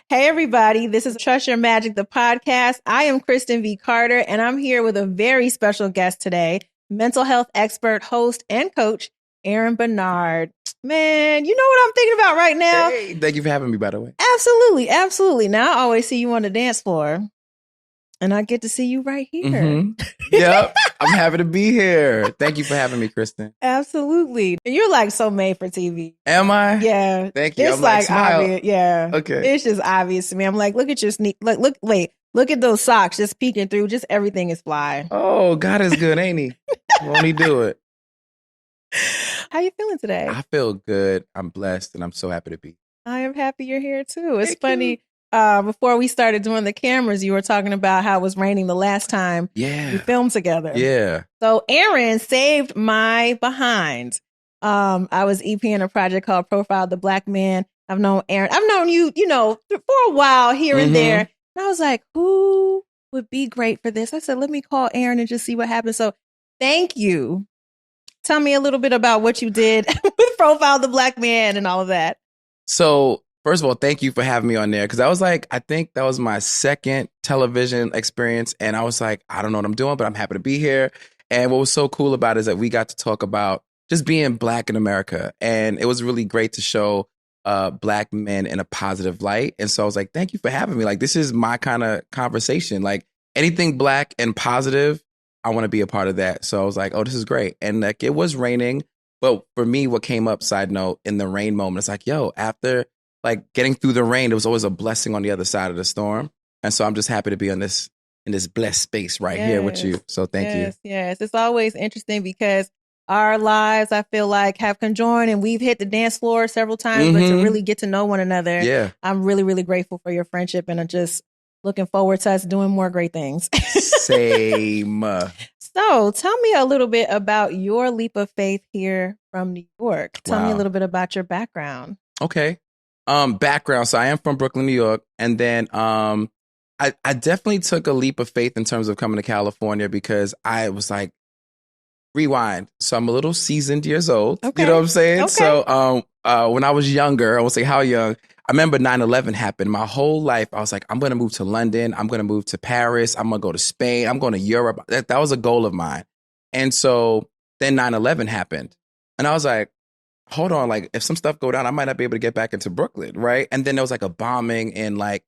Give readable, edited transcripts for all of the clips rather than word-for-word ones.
Hey, everybody. This is Trust Your Magic, the podcast. I am Kristen V. Carter, and I'm here with a very special guest today, mental health expert, host, and coach, Aaron Bernard. Man, you know what I'm thinking about right now? Hey, thank you for having me, by the way. Absolutely. Absolutely. Now I always see you on the dance floor, and I get to see you right here. Mm-hmm. Yep. I'm happy to be here. Thank you for having me, Kristen. Absolutely. You're like so made for TV. Am I? Yeah. Thank you. It's I'm like smile. obvious. Yeah. Okay. It's just obvious to me. I'm like, look at your sneak. Look at those socks just peeking through. Just everything is fly. Oh, God is good, ain't he? Won't he do it? How you feeling today? I feel good. I'm blessed, and I'm so happy to be. I am happy you're here too. It's Thank funny. Before we started doing the cameras, you were talking about how it was raining the last time we filmed together. Yeah. So Aaron saved my behind. I was EPing a project called Profile the Black Man. I've known Aaron. I've known you, for a while here and there. And I was like, who would be great for this? I said, let me call Aaron and just see what happens. So thank you. Tell me a little bit about what you did with Profile the Black Man and all of that. So, first of all, thank you for having me on there, because I think that was my second television experience, and I was like, I don't know what I'm doing, but I'm happy to be here. And what was so cool about it is that we got to talk about just being Black in America, and it was really great to show Black men in a positive light. And so I was like, thank you for having me. Like, this is my kind of conversation. Like, anything Black and positive, I want to be a part of that. So I was like, oh, this is great. And like, it was raining. But for me, what came up, side note, in the rain moment, it's like, yo, after like getting through the rain, there was always a blessing on the other side of the storm. And so I'm just happy to be in this blessed space right here with you. So thank you. Yes. It's always interesting because our lives, I feel like, have conjoined and we've hit the dance floor several times, but to really get to know one another, I'm really, really grateful for your friendship, and I'm just looking forward to us doing more great things. Same. So tell me a little bit about your leap of faith here from New York. Tell me a little bit about your background. Okay. Background. So I am from Brooklyn, New York. And then I definitely took a leap of faith in terms of coming to California, because I was like, rewind. So I'm a little seasoned years old. Okay. You know what I'm saying? Okay. So when I was younger, I won't say how young, I remember 9/11 happened. My whole life, I was like, I'm going to move to London. I'm going to move to Paris. I'm going to go to Spain. I'm going to Europe. That was a goal of mine. And so then 9/11 happened. And I was like, hold on, like if some stuff go down, I might not be able to get back into Brooklyn, right? And then there was like a bombing in like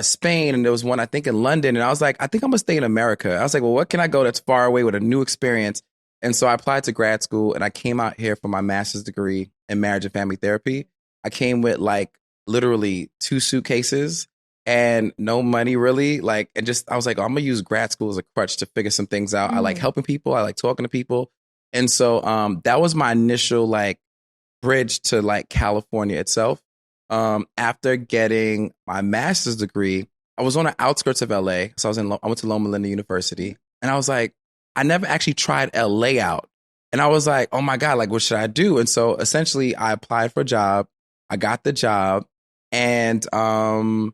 Spain, and there was one, I think, in London. And I was like, I think I'm going to stay in America. I was like, well, what can I go that's far away with a new experience? And so I applied to grad school, and I came out here for my master's degree in marriage and family therapy. I came with like literally 2 suitcases and no money really. Like, and just, I was like, oh, I'm going to use grad school as a crutch to figure some things out. I like helping people. I like talking to people. And so that was my initial like bridge to like California itself. After getting my master's degree, I was on the outskirts of LA. So I went to Loma Linda University, and I was like, I never actually tried LA out. And I was like, oh my God, like, what should I do? And so essentially I applied for a job. I got the job, and I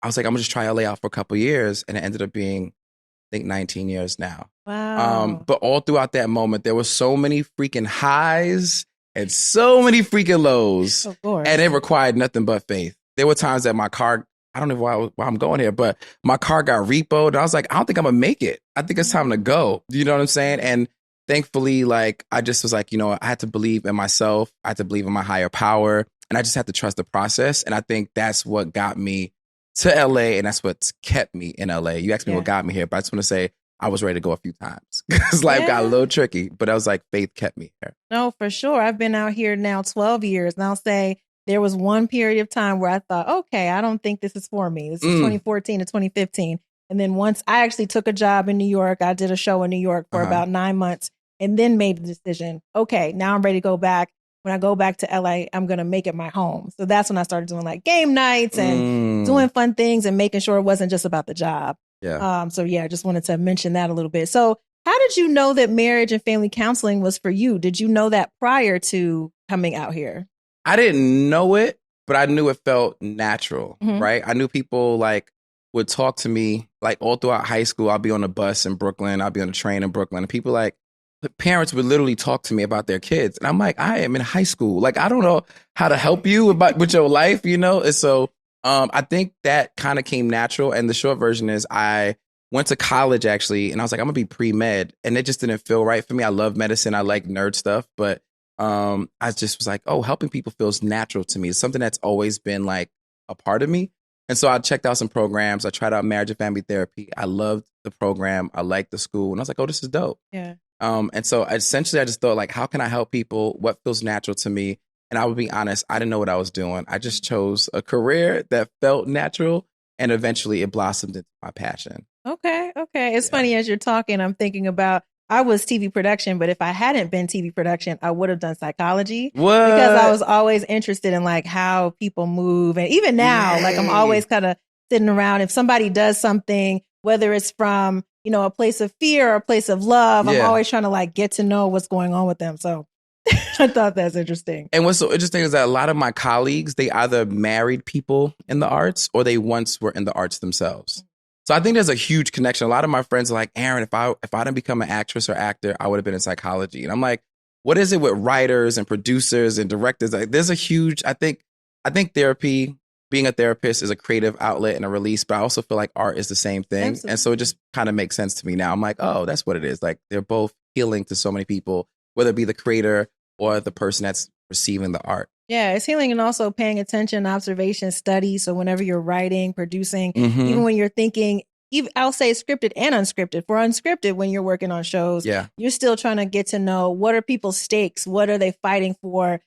was like, I'm gonna just try LA out for a couple of years. And it ended up being, I think, 19 years now. Wow. But all throughout that moment, there were so many freaking highs and so many freaking lows. Of course. And it required nothing but faith. There were times that my car, I don't know why I'm going here, but my car got repoed. And I was like, I don't think I'm going to make it. I think it's time to go. You know what I'm saying? And thankfully, like, I just was like, I had to believe in myself. I had to believe in my higher power. And I just had to trust the process. And I think that's what got me to LA. And that's what's kept me in LA. You asked me what got me here, but I just want to say I was ready to go a few times because life got a little tricky. But I was like, faith kept me here. No, for sure. I've been out here now 12 years. And I'll say, there was one period of time where I thought, okay, I don't think this is for me. This is 2014 to 2015. And then once I actually took a job in New York, I did a show in New York for about 9 months, and then made the decision, okay, now I'm ready to go back. When I go back to LA, I'm going to make it my home. So that's when I started doing like game nights and doing fun things and making sure it wasn't just about the job. Yeah. So yeah, I just wanted to mention that a little bit. So how did you know that marriage and family counseling was for you? Did you know that prior to coming out here? I didn't know it, but I knew it felt natural, right? I knew people like would talk to me like all throughout high school. I'll be on a bus in Brooklyn. I'll be on a train in Brooklyn. And people like, the parents would literally talk to me about their kids. And I'm like, I am in high school. Like, I don't know how to help you with your life, And so I think that kind of came natural. And the short version is I went to college actually, and I was like, I'm gonna be pre-med. And it just didn't feel right for me. I love medicine. I like nerd stuff, but I just was like, oh, helping people feels natural to me. It's something that's always been like a part of me. And so I checked out some programs. I tried out marriage and family therapy. I loved the program. I liked the school. And I was like, oh, this is dope. Yeah. And so essentially I just thought like, how can I help people? What feels natural to me? And I would be honest, I didn't know what I was doing. I just chose a career that felt natural, and eventually it blossomed into my passion. Okay. It's funny as you're talking, I'm thinking about, I was TV production, but if I hadn't been TV production, I would have done psychology. What? Because I was always interested in like how people move. And even now, like I'm always kind of sitting around. If somebody does something, whether it's from, a place of fear or a place of love, I'm always trying to like get to know what's going on with them. So I thought that's interesting. And what's so interesting is that a lot of my colleagues, they either married people in the arts or they once were in the arts themselves. So I think there's a huge connection. A lot of my friends are like, Aaron, if I didn't become an actress or actor, I would have been in psychology. And I'm like, what is it with writers and producers and directors? Like, there's a huge, I think therapy, being a therapist is a creative outlet and a release, but I also feel like art is the same thing. Absolutely. And so it just kind of makes sense to me now. I'm like, oh, that's what it is. Like they're both healing to so many people, whether it be the creator or the person that's receiving the art. Yeah, it's healing and also paying attention, observation, study. So whenever you're writing, producing, even when you're thinking, I'll say scripted and unscripted. For unscripted, when you're working on shows, you're still trying to get to know what are people's stakes, what are they fighting for,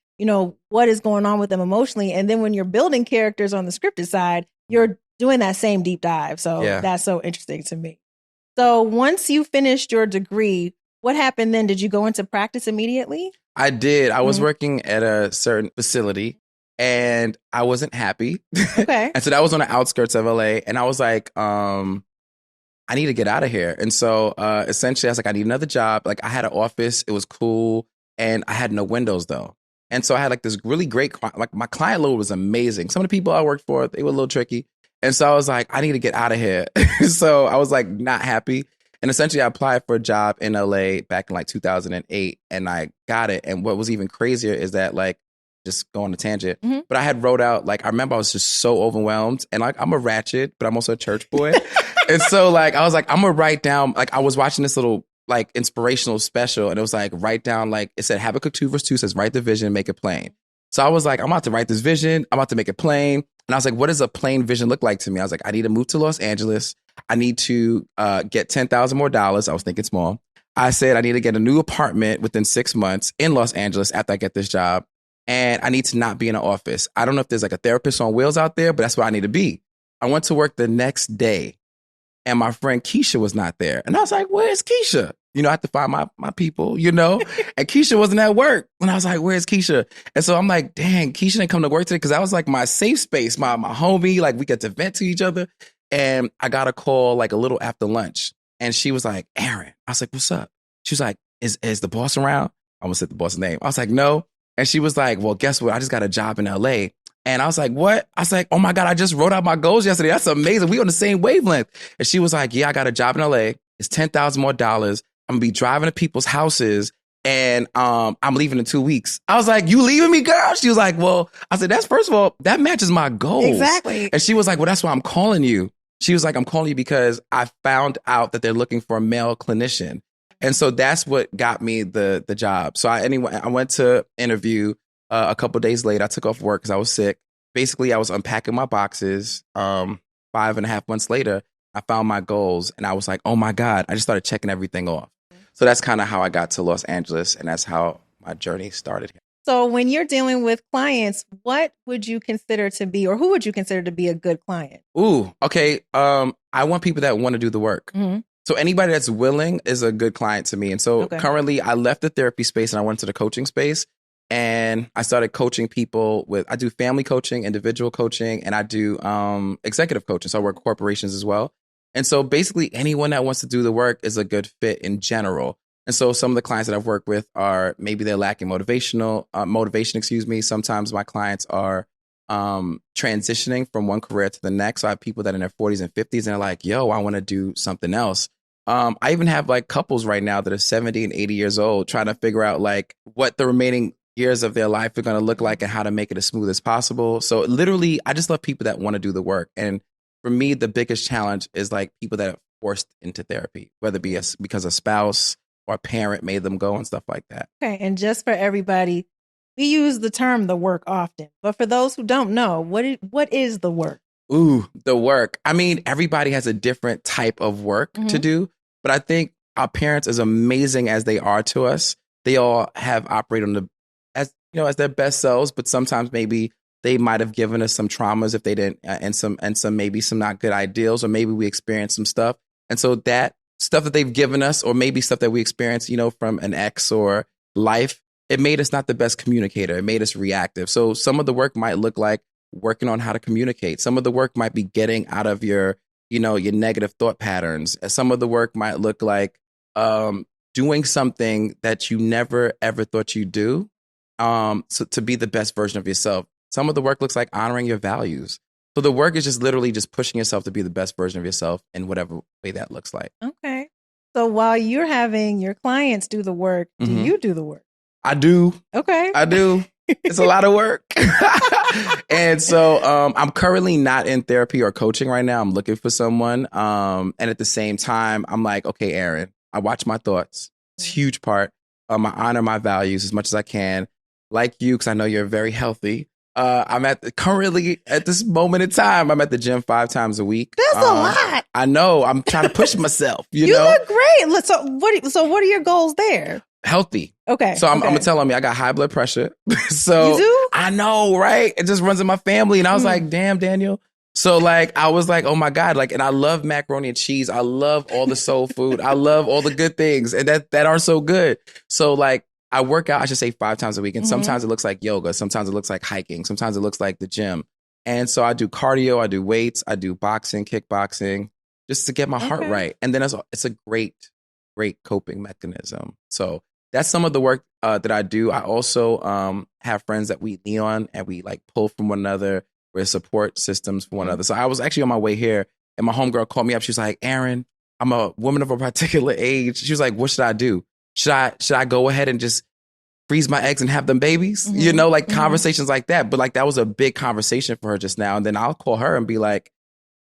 what is going on with them emotionally. And then when you're building characters on the scripted side, you're doing that same deep dive. So that's so interesting to me. So once you finished your degree, what happened then? Did you go into practice immediately? I did. I was working at a certain facility and I wasn't happy. Okay. And so that was on the outskirts of LA. And I was like, I need to get out of here. And so essentially I was like, I need another job. Like I had an office. It was cool. And I had no windows though. And so I had like this really great, like my client load was amazing. Some of the people I worked for, they were a little tricky. And so I was like, I need to get out of here. So I was like not happy. And essentially I applied for a job in LA back in like 2008 and I got it. And what was even crazier is that like, just go on a tangent, but I had wrote out, like, I remember I was just so overwhelmed and like, I'm a ratchet, but I'm also a church boy. And so like, I was like, I'm gonna write down, like I was watching this little like inspirational special and it was like, write down, like it said Habakkuk 2:2 says, write the vision, make it plain. So I was like, I'm about to write this vision. I'm about to make it plain. And I was like, what does a plain vision look like to me? I was like, I need to move to Los Angeles. I need to get $10,000 more. I was thinking small. I said, I need to get a new apartment within 6 months in Los Angeles after I get this job. And I need to not be in an office. I don't know if there's like a therapist on wheels out there, but that's where I need to be. I went to work the next day and my friend Keisha was not there. And I was like, where's Keisha? I have to find my people, And Keisha wasn't at work. And I was like, where's Keisha? And so I'm like, dang, Keisha didn't come to work today because that was like my safe space, my homie. Like we get to vent to each other. And I got a call like a little after lunch. And she was like, Aaron. I was like, what's up? She was like, is the boss around? I almost said the boss's name. I was like, no. And she was like, well, guess what? I just got a job in LA. And I was like, what? I was like, oh my God, I just wrote out my goals yesterday. That's amazing. We on the same wavelength. And she was like, yeah, I got a job in LA. It's $10,000 more. I'm going to be driving to people's houses and I'm leaving in 2 weeks. I was like, you leaving me, girl? She was like, well, I said, first of all, that matches my goals. Exactly. And she was like, well, that's why I'm calling you. She was like, I'm calling you because I found out that they're looking for a male clinician. And so that's what got me the job. So I went to interview a couple of days later. I took off work because I was sick. Basically, I was unpacking my boxes. 5.5 months later, I found my goals and I was like, oh my God, I just started checking everything off. So that's kind of how I got to Los Angeles and that's how my journey started here. So when you're dealing with clients, what would you consider to be, or who would you consider to be a good client? Ooh, okay. I want people that want to do the work. So anybody that's willing is a good client to me. And so currently I left the therapy space and I went to the coaching space and I started coaching people I do family coaching, individual coaching, and I do executive coaching. So I work with corporations as well. And so basically anyone that wants to do the work is a good fit in general. And so some of the clients that I've worked with are maybe they're lacking motivation. Sometimes my clients are transitioning from one career to the next. So I have people that are in their 40s and 50s and they're like, yo, I want to do something else. I even have like couples right now that are 70 and 80 years old trying to figure out like what the remaining years of their life are going to look like and how to make it as smooth as possible. So literally, I just love people that want to do the work. And for me, the biggest challenge is like people that are forced into therapy, whether it be because a spouse or a parent made them go and stuff like that. Okay. And just for everybody, we use the term the work often, but for those who don't know, what is the work? Ooh, the work. I mean, everybody has a different type of work to do, but I think our parents, as amazing as they are to us, they all have operated on the as their best selves, but sometimes maybe they might have given us some traumas if they didn't, and some maybe some not good ideals, or maybe we experienced some stuff, and so that stuff that they've given us, or maybe stuff that we experienced, from an ex or life, it made us not the best communicator. It made us reactive. So some of the work might look like working on how to communicate. Some of the work might be getting out of your negative thought patterns. Some of the work might look like doing something that you never ever thought you'd do. So to be the best version of yourself. Some of the work looks like honoring your values. So the work is just literally just pushing yourself to be the best version of yourself in whatever way that looks like. Okay. So while you're having your clients do the work, do you do the work? I do. Okay. I do. It's a lot of work. And so I'm currently not in therapy or coaching right now. I'm looking for someone. And at the same time, I'm like, okay, Aaron, I watch my thoughts. It's a huge part. I honor my values as much as I can. Like you, because I know you're very healthy. I'm currently at this moment in time, I'm at the gym 5 times a week. That's a lot. I know. I'm trying to push myself. You look great. So what are your goals there? Healthy. Okay. So I'm telling you, I got high blood pressure. So you do? I know, right? It just runs in my family. And I was like, damn, Daniel. So I was like, oh my God, and I love macaroni and cheese. I love all the soul food. I love all the good things and that are so good. So I work out, I should say 5 times a week. And sometimes it looks like yoga. Sometimes it looks like hiking. Sometimes it looks like the gym. And so I do cardio, I do weights, I do boxing, kickboxing, just to get my heart right. And then it's a great coping mechanism. So that's some of the work that I do. I also have friends that we lean on and we pull from one another. We're support systems for one another. So I was actually on my way here and my homegirl called me up. She was like, Aaron, I'm a woman of a particular age. She was like, what should I do? Should I go ahead and just freeze my eggs and have them babies? Conversations like that. But that was a big conversation for her just now. And then I'll call her and be like,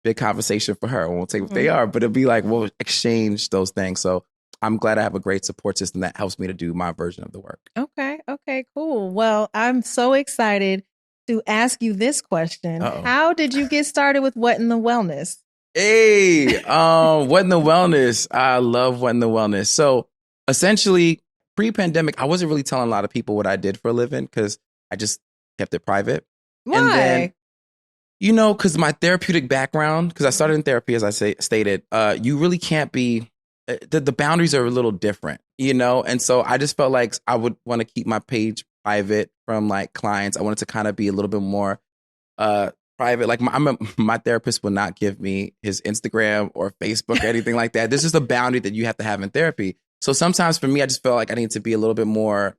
big conversation for her. I won't say what they are, but it'll be we'll exchange those things. So I'm glad I have a great support system that helps me to do my version of the work. Okay, cool. Well, I'm so excited to ask you this question. How did you get started with What in the Wellness? Hey, What in the Wellness? I love What in the Wellness. So essentially, pre-pandemic, I wasn't really telling a lot of people what I did for a living because I just kept it private. Why? And then, because my therapeutic background, because I started in therapy, as I stated, you really can't be, the boundaries are a little different, And so I just felt like I would want to keep my page private from clients. I wanted to kind of be a little bit more private. My therapist will not give me his Instagram or Facebook or anything like that. There's just a boundary that you have to have in therapy. So sometimes for me, I just felt like I need to be a little bit more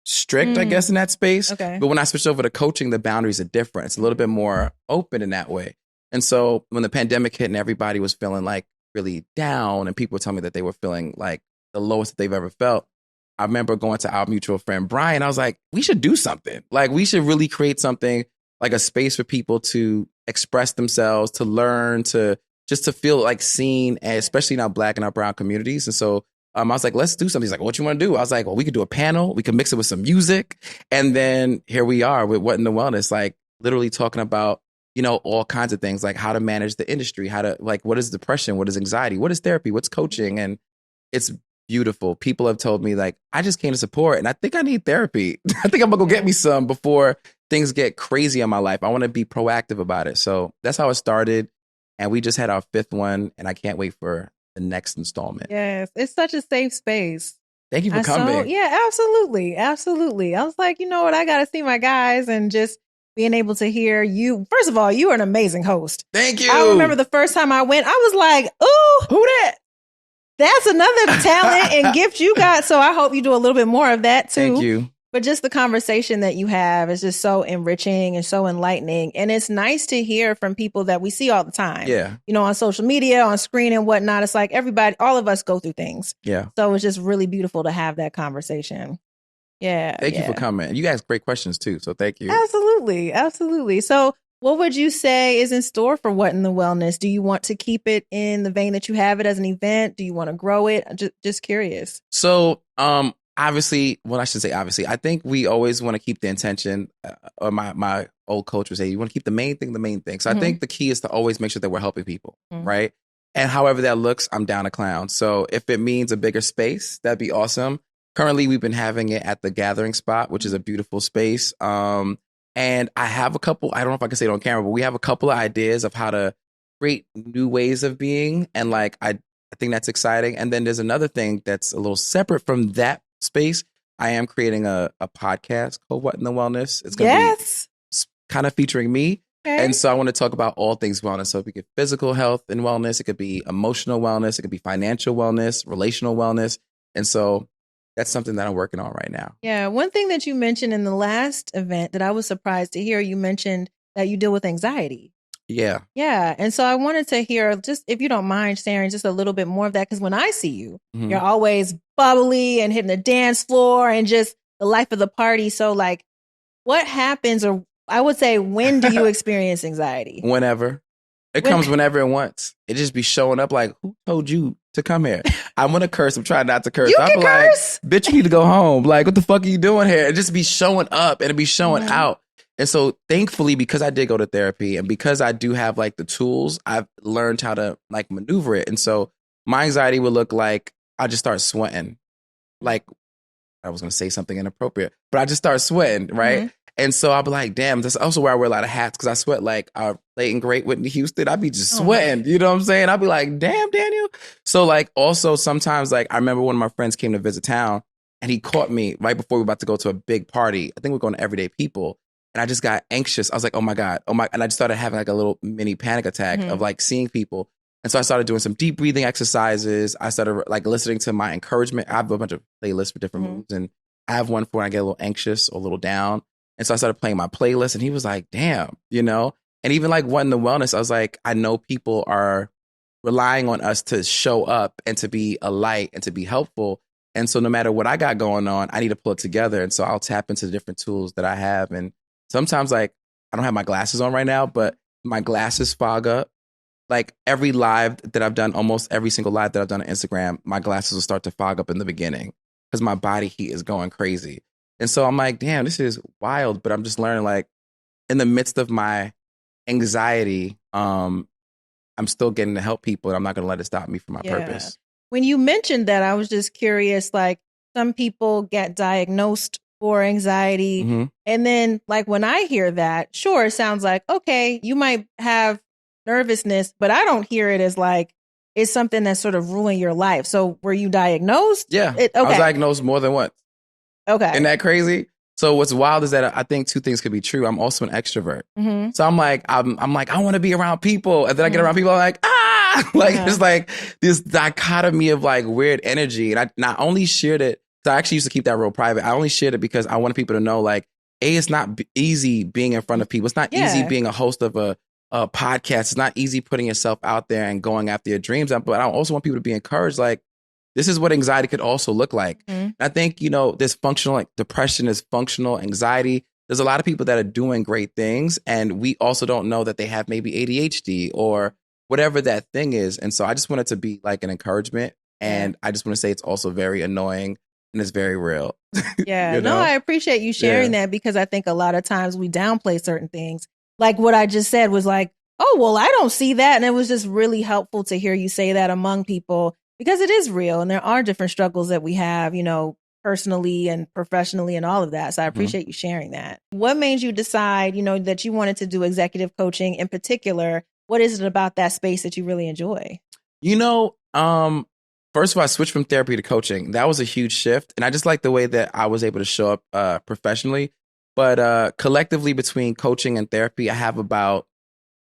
strict, I guess, in that space. Okay. But when I switched over to coaching, the boundaries are different. It's a little bit more open in that way. And so when the pandemic hit and everybody was feeling really down and people were telling me that they were feeling the lowest that they've ever felt, I remember going to our mutual friend, Brian. I was like, we should do something. We should really create something a space for people to express themselves, to learn, to feel seen, and especially in our Black and our brown communities. And so I was like, let's do something. He's like, what you want to do? I was like, well, we could do a panel. We could mix it with some music. And then here we are with What in the Wellness, literally talking about, all kinds of things, how to manage the industry, how to, what is depression? What is anxiety? What is therapy? What's coaching? And it's beautiful. People have told me I just came to support and I think I need therapy. I think I'm gonna go get me some before things get crazy in my life. I want to be proactive about it. So that's how it started. And we just had our 5th one and I can't wait for the next installment. Yes. It's such a safe space. Thank you for coming. Yeah, absolutely. Absolutely. I was like, you know what? I got to see my guys and just being able to hear you. First of all, you are an amazing host. Thank you. I remember the first time I went, I was like, ooh, who that? That's another talent and gift you got. So I hope you do a little bit more of that too. Thank you. But just the conversation that you have is just so enriching and so enlightening. And it's nice to hear from people that we see all the time. Yeah. On social media, on screen and whatnot. It's like everybody, all of us go through things. Yeah. So it's just really beautiful to have that conversation. Yeah. Thank you for coming. You asked great questions too. So thank you. Absolutely. Absolutely. So what would you say is in store for What in the Wellness? Do you want to keep it in the vein that you have it as an event? Do you want to grow it? Just curious. So, obviously, well, I should say obviously, I think we always want to keep the intention, or my old coach would say, you want to keep the main thing, the main thing. So I think the key is to always make sure that we're helping people, right? And however that looks, I'm down a clown. So if it means a bigger space, that'd be awesome. Currently, we've been having it at the Gathering Spot, which is a beautiful space. And I have a couple, I don't know if I can say it on camera, but we have a couple of ideas of how to create new ways of being. And like, I think that's exciting. And then there's another thing that's a little separate from that space. I am creating a podcast called What in the Wellness. It's going to be kind of featuring me. Okay. And so I want to talk about all things wellness. So it could be physical health and wellness. It could be emotional wellness. It could be financial wellness, relational wellness. And so that's something that I'm working on right now. Yeah. One thing that you mentioned in the last event that I was surprised to hear, you mentioned that you deal with anxiety. Yeah. Yeah. And so I wanted to hear, just if you don't mind sharing just a little bit more of that, because when I see you, you're always bubbly and hitting the dance floor and just the life of the party. So like, what happens, or I would say, when do you experience anxiety? Whenever. It comes whenever it wants. It just be showing up like, who told you to come here? I'm going to curse. I'm trying not to curse. I'm like, bitch, you need to go home. Like, what the fuck are you doing here? It just be showing up and it be showing out. And so thankfully, because I did go to therapy and because I do have like the tools, I've learned how to like maneuver it. And so my anxiety would look like I just start sweating. Like, I was going to say something inappropriate, but I just start sweating, right? And so I'll be like, damn, that's also where I wear a lot of hats because I sweat like our late and great Whitney Houston. I'd be just sweating, you know what I'm saying? I'd be like, damn, Daniel. So like also sometimes like I remember one of my friends came to visit town and he caught me right before we were about to go to a big party. I think we're going to Everyday People. And I just got anxious. I was like, oh my God. And I just started having like a little mini panic attack of like seeing people. And so I started doing some deep breathing exercises. I started like listening to my encouragement. I have a bunch of playlists for different moods. And I have one for when I get a little anxious or a little down. And so I started playing my playlist and he was like, damn, you know? And even like What in the Wellness, I was like, I know people are relying on us to show up and to be a light and to be helpful. And so no matter what I got going on, I need to pull it together. And so I'll tap into the different tools that I have. And sometimes like, I don't have my glasses on right now, but my glasses fog up. Like every live that I've done, almost every single live that I've done on Instagram, my glasses will start to fog up in the beginning because my body heat is going crazy. And so I'm like, damn, this is wild. But I'm just learning, like, in the midst of my anxiety, I'm still getting to help people. And I'm not going to let it stop me from my purpose. When you mentioned that, I was just curious, like, some people get diagnosed for anxiety. And then, like, when I hear that, sure, it sounds like, okay, you might have nervousness, but I don't hear it as like, it's something that's sort of ruining your life. So were you diagnosed? Yeah. I was diagnosed more than once. Okay. Isn't that crazy? So what's wild is that I think two things could be true. I'm also an extrovert. So I'm like, I want to be around people. And then I get around people, I'm like, like, it's like this dichotomy of like weird energy. And I only shared it. So I actually used to keep that real private. I only shared it because I wanted people to know, like, it's not easy being in front of people. It's not easy being a host of a podcast. It's not easy putting yourself out there and going after your dreams. But I also want people to be encouraged, like, this is what anxiety could also look like. I think, you know, this functional, like depression is functional anxiety. There's a lot of people that are doing great things. And we also don't know that they have maybe ADHD or whatever that thing is. And so I just want it to be like an encouragement. And I just want to say it's also very annoying and it's very real. Yeah, you know? No, I appreciate you sharing that because I think a lot of times we downplay certain things. Like what I just said was like, oh, well, I don't see that. And it was just really helpful to hear you say that among people. Because it is real and there are different struggles that we have, you know, personally and professionally and all of that. So I appreciate you sharing that. What made you decide, you know, that you wanted to do executive coaching in particular? What is it about that space that you really enjoy? You know, first of all, I switched from therapy to coaching. That was a huge shift. And I just like the way that I was able to show up professionally. But collectively between coaching and therapy, I have about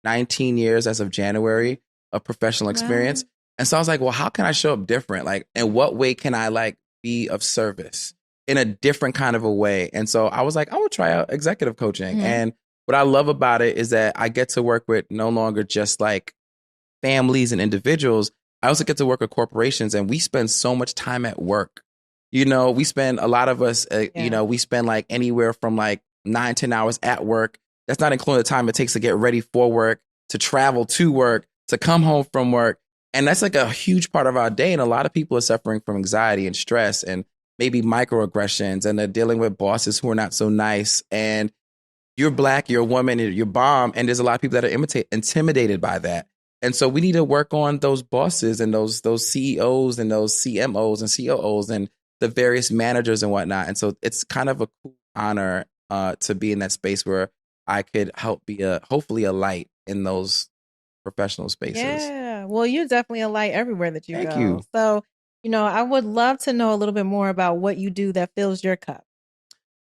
19 years as of January of professional experience. Wow. And so I was like, well, how can I show up different? Like, in what way can I like be of service in a different kind of a way? And so I was like, I want to try out executive coaching. And what I love about it is that I get to work with no longer just like families and individuals. I also get to work with corporations and we spend so much time at work. We spend a lot of us, we spend like anywhere from like 9-10 hours at work. That's not including the time it takes to get ready for work, to travel to work, to come home from work. And that's like a huge part of our day. And a lot of people are suffering from anxiety and stress and maybe microaggressions, and they're dealing with bosses who are not so nice. And you're Black, you're a woman, and you're bomb. And there's a lot of people that are intimidated by that. And so we need to work on those bosses and those CEOs and those CMOs and COOs and the various managers and whatnot. And so it's kind of a cool honor to be in that space where I could help be hopefully a light in those professional spaces. Yeah. Well, you're definitely a light everywhere that you go. Thank you. So, I would love to know a little bit more about what you do that fills your cup.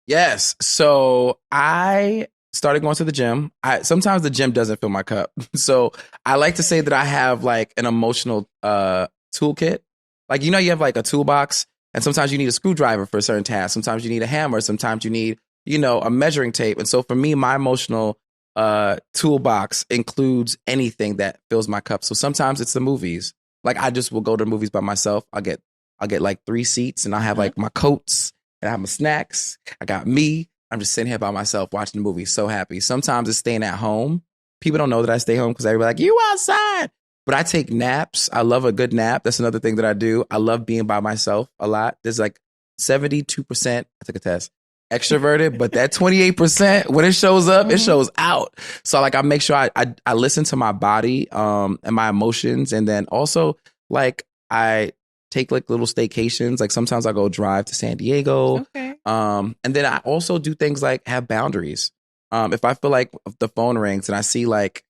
Yes. So I started going to the gym. Sometimes the gym doesn't fill my cup. So I like to say that I have like an emotional toolkit. Like, you have like a toolbox, and sometimes you need a screwdriver for a certain task. Sometimes you need a hammer. Sometimes you need, a measuring tape. And so for me, my emotional toolbox includes anything that fills my cup. So sometimes it's the movies. Like, I just will go to the movies by myself. I'll get like 3 seats, and I'll have like my coats, and I have my snacks. I got me. I'm just sitting here by myself watching the movie, so happy. Sometimes it's staying at home. People don't know that I stay home because everybody's like, you outside. But I take naps. I love a good nap. That's another thing that I do. I love being by myself a lot. There's like 72%, I took a test, extroverted, but that 28%, when it shows up, it shows out. So like I make sure I listen to my body and my emotions. And then also like I take like little staycations. Like sometimes I go drive to San Diego. Okay. And then I also do things like have boundaries. If I feel like the phone rings and I see like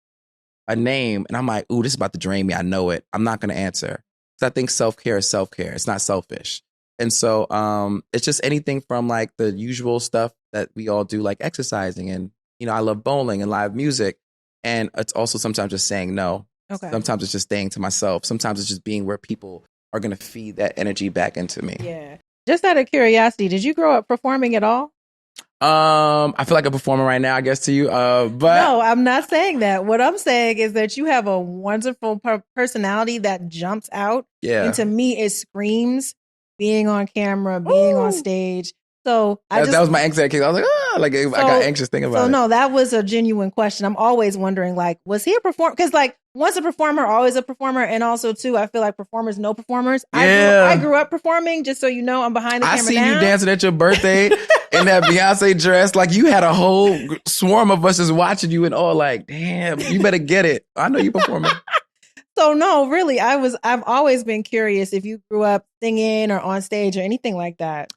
a name and I'm like, ooh, this is about to drain me. I know it. I'm not going to answer. Because I think self-care is self-care. It's not selfish. And so it's just anything from like the usual stuff that we all do, like exercising. And, I love bowling and live music. And it's also sometimes just saying no. Okay. Sometimes it's just staying to myself. Sometimes it's just being where people are going to feed that energy back into me. Yeah. Just out of curiosity, did you grow up performing at all? I feel like a performer right now, I guess, to you. But no, I'm not saying that. What I'm saying is that you have a wonderful personality that jumps out. Yeah. And to me, it screams being on camera, being on stage. So that was my anxiety. I was like, I got anxious thinking about it. So no, that was a genuine question. I'm always wondering, like, was he a performer? Because like, once a performer, always a performer. And also too, I feel like performers know performers. Yeah. I grew up performing, just so you know, I'm behind the camera now. I seen you dancing at your birthday in that Beyonce dress. Like you had a whole swarm of us just watching you and all like, damn, you better get it. I know you performing. So no, really, I've always been curious if you grew up singing or on stage or anything like that.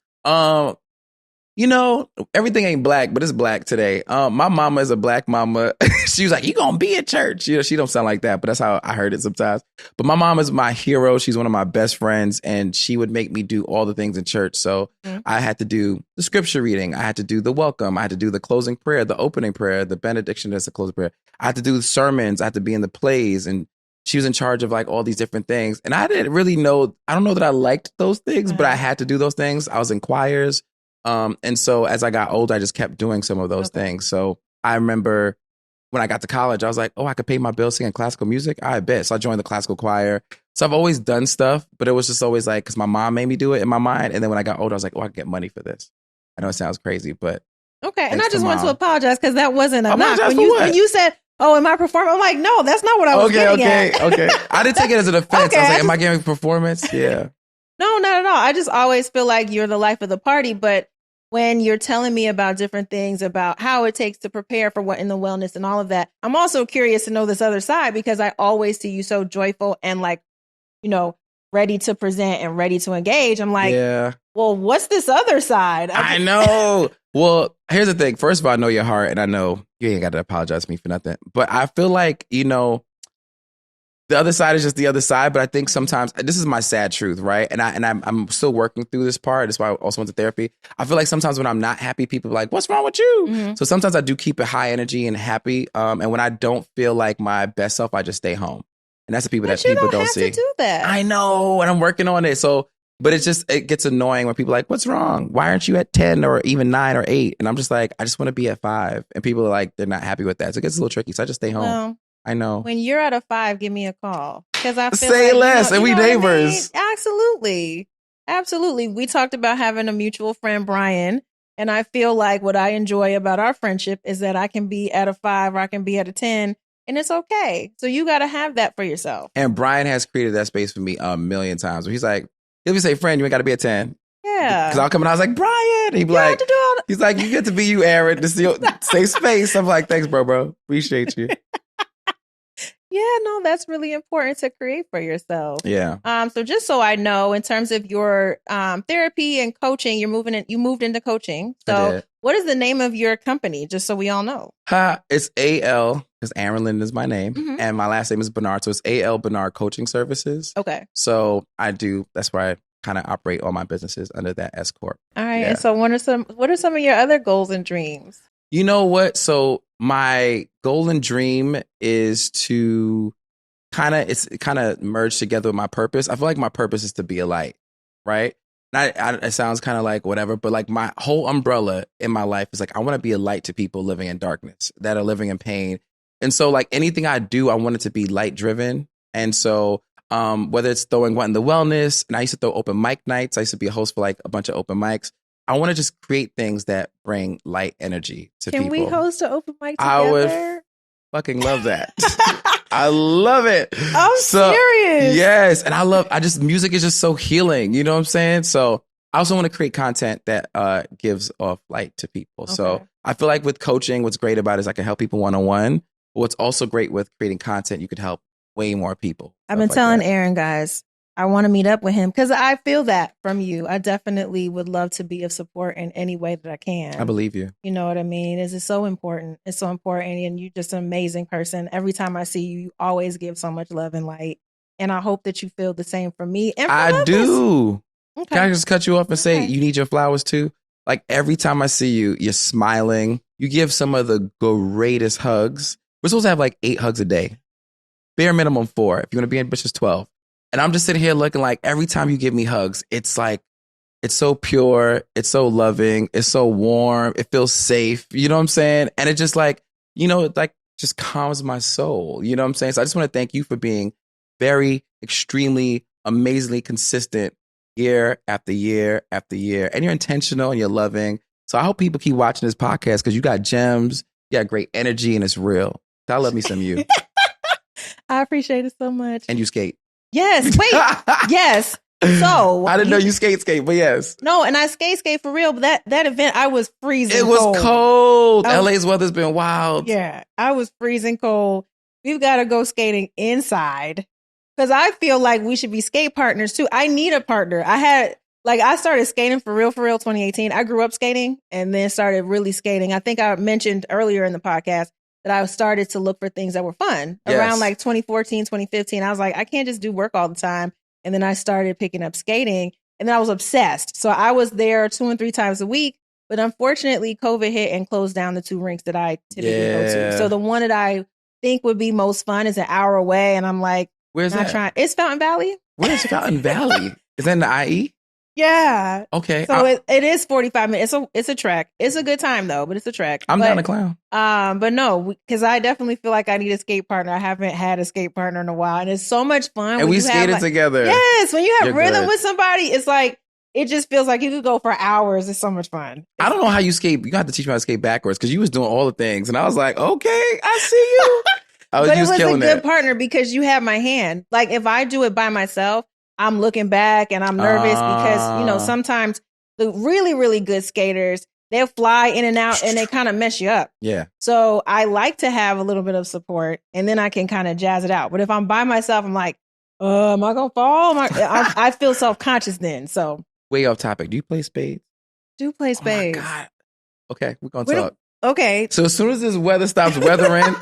Everything ain't black, but it's black today. My mama is a black mama. She was like, you gonna be at church. She don't sound like that, but that's how I heard it sometimes. But my mom is my hero. She's one of my best friends, and she would make me do all the things in church. So I had to do the scripture reading. I had to do the welcome. I had to do the closing prayer, the opening prayer, the benediction as the closing prayer. I had to do the sermons. I had to be in the plays, and she was in charge of like all these different things. And I didn't really know, I don't know that I liked those things, but I had to do those things. I was in choirs. And so as I got older, I just kept doing some of those things. So I remember when I got to college, I was like, oh, I could pay my bills singing classical music. I bet. So I joined the classical choir. So I've always done stuff, but it was just always like, because my mom made me do it in my mind. And then when I got older, I was like, oh, I can get money for this. I know it sounds crazy, but. Okay. And I just want to apologize because that wasn't a knock. When you said, oh, am I performing? I'm like, no, that's not what I was getting at. Okay. I didn't take it as an offense. I was like, am I giving performance? Yeah. No, not at all. I just always feel like you're the life of the party, but when you're telling me about different things about how it takes to prepare for what in the wellness and all of that, I'm also curious to know this other side because I always see you so joyful and like, ready to present and ready to engage. I'm like, well, what's this other side? I know. Well, here's the thing. First of all, I know your heart and I know you ain't got to apologize to me for nothing. But I feel like, the other side is just the other side, but I think sometimes this is my sad truth, right? And I'm still working through this part. That's why I also went to therapy. I feel like sometimes when I'm not happy, people are like, "What's wrong with you?" Mm-hmm. So sometimes I do keep it high energy and happy. And when I don't feel like my best self, I just stay home. And that's the people that people don't see. You don't have to do that. I know, and I'm working on it. So, but it gets annoying when people are like, "What's wrong? Why aren't you at 10 or even 9 or 8?" And I'm just like, I just want to be at 5. And people are like, they're not happy with that. So it gets a little tricky. So I just stay home. Well, I know. When you're at a 5, give me a call. Because I feel say less, and we neighbors. I mean? Absolutely. Absolutely. We talked about having a mutual friend, Brian. And I feel like what I enjoy about our friendship is that I can be at a 5 or I can be at a 10, and it's okay. So you got to have that for yourself. And Brian has created that space for me a million times. Where he's like, he'll be say, friend, you ain't got to be a 10. Yeah. Because I'll come and I was like, Brian. He'd be like, he's like, you get to be you, Aaron. This is your safe space. I'm like, thanks, bro. Appreciate you. Yeah, no, that's really important to create for yourself. Yeah. So just so I know, in terms of your therapy and coaching, you moved into coaching. So what is the name of your company? Just so we all know. It's AL, because Aaron Linden is my name. Mm-hmm. And my last name is Bernard. So it's AL Bernard Coaching Services. Okay. So that's where I kind of operate all my businesses under that S Corp. All right. Yeah. And so what are some of your other goals and dreams? You know what? So my goal and dream is to kind of merge together with my purpose. I feel like my purpose is to be a light, right? It sounds kind of like whatever, but like my whole umbrella in my life is like, I want to be a light to people living in darkness, that are living in pain. And so like anything I do, I want it to be light driven. And so whether it's throwing what in the wellness, and I used to throw open mic nights. I used to be a host for like a bunch of open mics. I want to just create things that bring light energy to people. Can we host an open mic together? I would fucking love that. I love it. I'm serious. Yes. And music is just so healing. You know what I'm saying? So I also want to create content that gives off light to people. Okay. So I feel like with coaching, what's great about it is I can help people one-on-one. But what's also great with creating content, you could help way more people. I've been telling Aaron, guys, I want to meet up with him because I feel that from you. I definitely would love to be of support in any way that I can. I believe you. You know what I mean? It's so important. It's so important. And you're just an amazing person. Every time I see you, you always give so much love and light. And I hope that you feel the same for me. And for others. Do. Okay. Can I just cut you off and say you need your flowers too? Like every time I see you, you're smiling. You give some of the greatest hugs. We're supposed to have like 8 hugs a day. Bare minimum 4. If you want to be ambitious, 12. And I'm just sitting here looking like every time you give me hugs, it's like, it's so pure. It's so loving. It's so warm. It feels safe. You know what I'm saying? And it just like, it like just calms my soul. You know what I'm saying? So I just want to thank you for being very, extremely, amazingly consistent year after year after year. And you're intentional and you're loving. So I hope people keep watching this podcast because you got gems, you got great energy, and it's real. I love me some you. I appreciate it so much. And you skate. Yes. Wait. Yes. So I didn't know you skate, but yes. No, and I skate for real. But that event, I was freezing. It was cold. LA's weather's been wild. Yeah, I was freezing cold. We've got to go skating inside because I feel like we should be skate partners too. I need a partner. I started skating for real 2018. I grew up skating and then started really skating. I think I mentioned earlier in the podcast that I started to look for things that were fun around like 2014, 2015. I was like, I can't just do work all the time. And then I started picking up skating and then I was obsessed. So I was there 2 and 3 times a week. But unfortunately, COVID hit and closed down the 2 rinks that I typically go to. So the one that I think would be most fun is an hour away. And I'm like, where's that? It's Fountain Valley. Where's Fountain Valley? Is that in the IE? Yeah. Okay. So it is 45 minutes. It's a trek. It's a good time though, but it's a trek. I'm down to clown. But no, because I definitely feel like I need a skate partner. I haven't had a skate partner in a while, and it's so much fun. And we skated together. Yes, when you have rhythm with somebody, it's like it just feels like you could go for hours. It's so much fun. I don't know how you skate. You got to teach me how to skate backwards because you was doing all the things, and I was like, okay, I see you. But it was a good partner because you have my hand. Like if I do it by myself, I'm looking back and I'm nervous because, sometimes the really, really good skaters, they'll fly in and out and they kind of mess you up. Yeah. So I like to have a little bit of support and then I can kind of jazz it out. But if I'm by myself, I'm like, am I going to fall? I feel self-conscious then. So way off topic. Do you play spades? Do play spades. Oh my God. Okay. We're going to talk. Okay. So as soon as this weather stops weathering,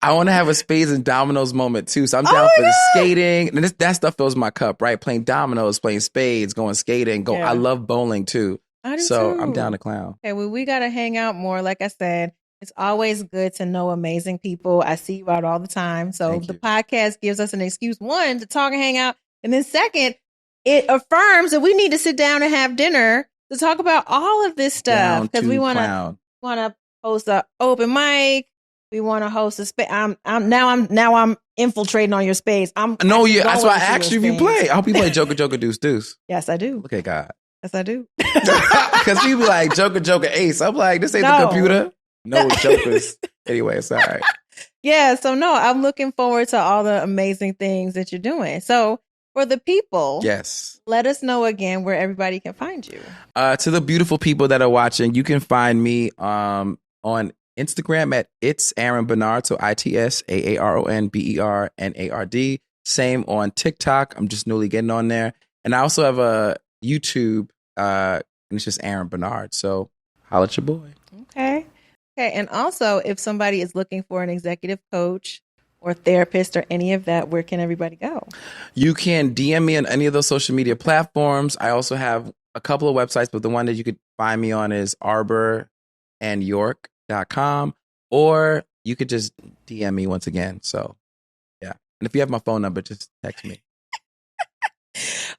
I want to have a spades and dominoes moment too. So I'm down for the skating. And that stuff fills my cup, right? Playing dominoes, playing spades, going skating. I love bowling too. I do so too. I'm down to clown. Okay, well, we got to hang out more. Like I said, it's always good to know amazing people. I see you out all the time. So the podcast gives us an excuse, 1, to talk and hang out. And then 2nd, it affirms that we need to sit down and have dinner to talk about all of this stuff. Because we want to host an open mic. we want to host a space. I'm infiltrating on your space. No, yeah, that's why I asked you if you play. I hope you play Joker, Joker, Deuce, Deuce. Yes, I do. Look at God. Yes, I do. Because people like Joker, Joker, Ace. I'm like, this ain't the computer. No Jokers. Anyway, it's all right. Yeah, so no, I'm looking forward to all the amazing things that you're doing. So for the people, yes, let us know again where everybody can find you. To the beautiful people that are watching, you can find me on Instagram at It's Aaron Bernard, so ITSAARONBERNARD. Same on TikTok. I'm just newly getting on there. And I also have a YouTube, and it's just Aaron Bernard. So holla at your boy. Okay. And also, if somebody is looking for an executive coach or therapist or any of that, where can everybody go? You can DM me on any of those social media platforms. I also have a couple of websites, but the one that you could find me on is arborandyork.com, or you could just DM me once again. So, yeah. And if you have my phone number, just text me.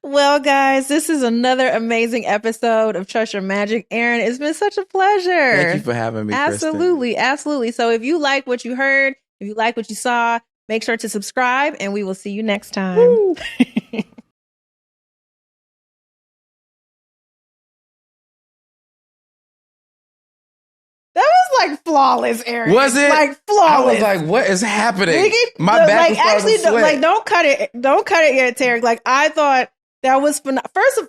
Well, guys, this is another amazing episode of Trust Your Magic. Aaron, it's been such a pleasure. Thank you for having me, Absolutely, Kristen. absolutely. So if you like what you heard, if you like what you saw, make sure to subscribe, and we will see you next time. That was like flawless, Aaron. Was it? Like flawless. I was like, what is happening? My back was actually like, don't cut it yet, Tarek. Like, I thought that was first.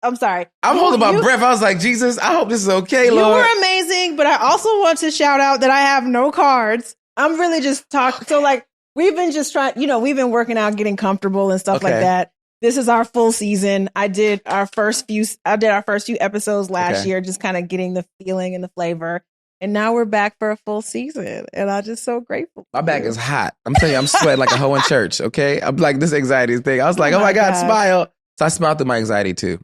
I'm sorry. I'm holding my breath. I was like, Jesus, I hope this is okay, Lord. You were amazing, but I also want to shout out that I have no cards. I'm really just talking. So like, we've been just trying, we've been working out, getting comfortable and stuff like that. This is our full season. I did our first few episodes last year, just kind of getting the feeling and the flavor. And now we're back for a full season. And I'm just so grateful. My back is hot. I'm telling you, I'm sweating like a hoe in church. Okay. I'm like, this anxiety thing. I was like, oh my God, smile. So I smiled through my anxiety too.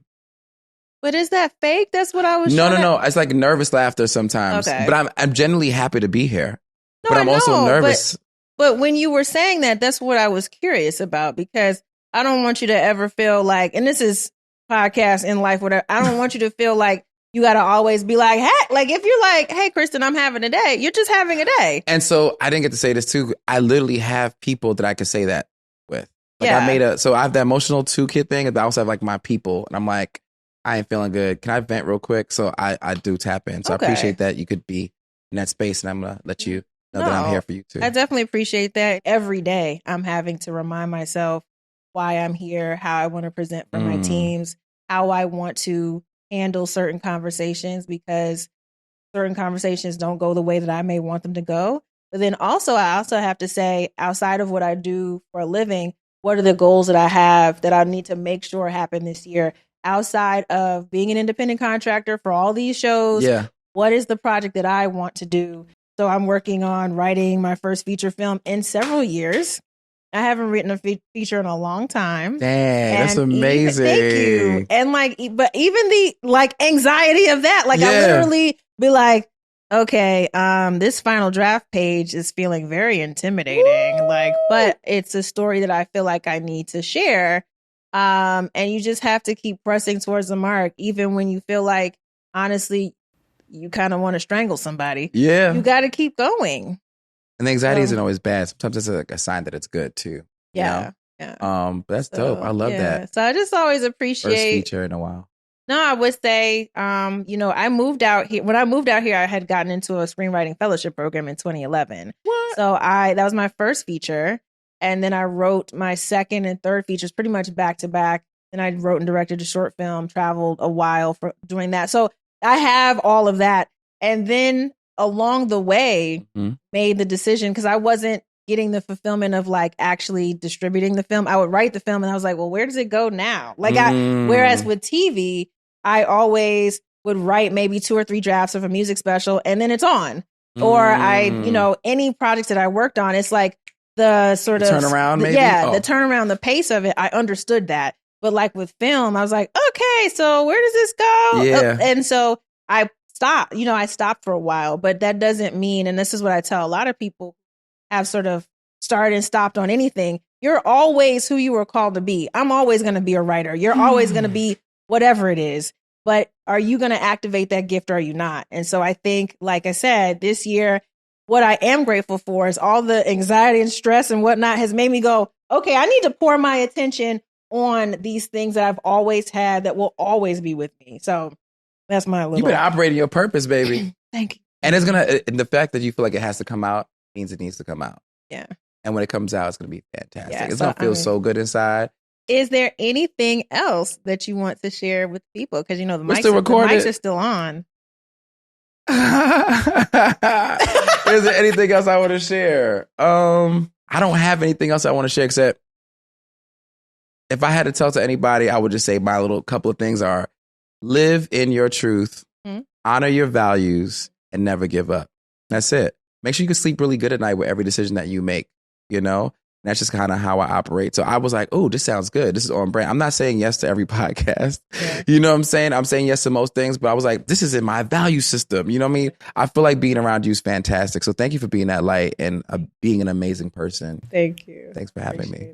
But is that fake? That's what I was No. It's like nervous laughter sometimes. Okay. But I'm genuinely happy to be here. No, but I'm also nervous. But when you were saying that, that's what I was curious about, because I don't want you to ever feel like, and this is podcast in life, whatever. I don't want you to feel like you got to always be like, hey, like if you're like, hey, Kristen, I'm having a day, you're just having a day. And so I didn't get to say this too. I literally have people that I could say that with. Like I have the emotional toolkit thing, but I also have like my people. And I'm like, I ain't feeling good. Can I vent real quick? So I do tap in. So I appreciate that you could be in that space, and I'm going to let you know that I'm here for you too. I definitely appreciate that. Every day I'm having to remind myself why I'm here, how I want to present for my teams, how I want to handle certain conversations, because certain conversations don't go the way that I may want them to go. But then also, I also have to say, outside of what I do for a living, what are the goals that I have that I need to make sure happen this year? Outside of being an independent contractor for all these shows, what is the project that I want to do? So I'm working on writing my first feature film in several years. I haven't written a feature in a long time. Dang, that's amazing. Thank you. And but even the anxiety of that, I literally be like, okay, this final draft page is feeling very intimidating. Woo! But it's a story that I feel like I need to share. And you just have to keep pressing towards the mark, even when you feel like, honestly, you kind of want to strangle somebody. Yeah. You got to keep going. And the anxiety isn't always bad. Sometimes it's like a sign that it's good too. Yeah. But that's dope. I love that. So I just always appreciate first feature in a while. No, I would say, I moved out here. When I moved out here, I had gotten into a screenwriting fellowship program in 2011. What? So that was my first feature. And then I wrote my second and third features pretty much back to back. And I wrote and directed a short film, traveled a while for doing that. So I have all of that. And then along the way, made the decision, because I wasn't getting the fulfillment of actually distributing the film. I would write the film and I was like, well, where does it go now? Whereas with TV, I always would write maybe 2 or 3 drafts of a music special and then it's on. Or any projects that I worked on, it's like the sort of turnaround, maybe? The turnaround, the pace of it, I understood that. But with film, I was like, okay, so where does this go? Yeah. And so I stopped, I stopped for a while, but that doesn't mean, and this is what I tell a lot of people have sort of started and stopped on anything. You're always who you were called to be. I'm always going to be a writer. You're always going to be whatever it is, but are you going to activate that gift or are you not? And so I think, like I said, this year, what I am grateful for is all the anxiety and stress and whatnot has made me go, okay, I need to pour my attention on these things that I've always had that will always be with me. So that's my little. You've been operating your purpose, baby. Thank you. And the fact that you feel like it has to come out means it needs to come out. Yeah. And when it comes out, it's going to be fantastic. Yeah, it's going to feel so good inside. Is there anything else that you want to share with people? Because, the mics are still on. Is there anything else I want to share? I don't have anything else I want to share except if I had to tell to anybody, I would just say my little couple of things are live in your truth, honor your values, and never give up. That's it. Make sure you can sleep really good at night with every decision that you make, That's just kind of how I operate. So I was like, oh, this sounds good. This is on brand. I'm not saying yes to every podcast. Yeah. You know what I'm saying? I'm saying yes to most things, but I was like, this is in my value system. You know what I mean? I feel like being around you is fantastic. So thank you for being that light and being an amazing person. Thank you. Thanks for having me.